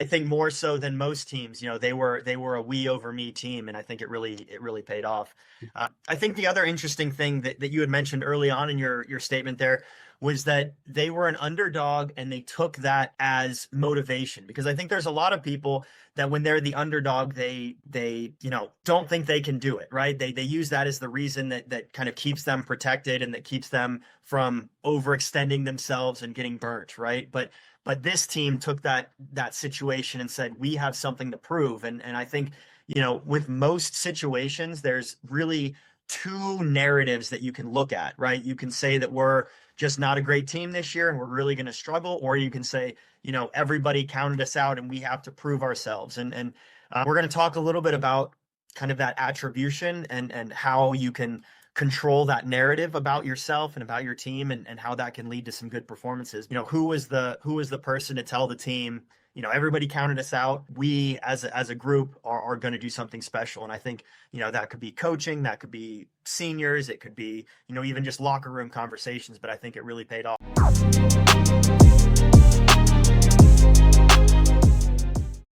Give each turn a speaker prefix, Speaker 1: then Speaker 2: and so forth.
Speaker 1: I think more so than most teams, they were a we over me team, and I think it really paid off. I think the other interesting thing that you had mentioned early on in your statement there was that they were an underdog and they took that as motivation, because I think there's a lot of people that when they're the underdog, they don't think they can do it, right? They use that as the reason that kind of keeps them protected and that keeps them from overextending themselves and getting burnt, right? But this team took that situation and said, we have something to prove. And I think, with most situations, there's really two narratives that you can look at, right? You can say that we're just not a great team this year and we're really going to struggle, or you can say, everybody counted us out and we have to prove ourselves. And we're going to talk a little bit about kind of that attribution and how you can control that narrative about yourself and about your team, and how that can lead to some good performances. Who was the person to tell the team, everybody counted us out. We as a group are going to do something special. And I think, that could be coaching, that could be seniors, it could be, even just locker room conversations, but I think it really paid off.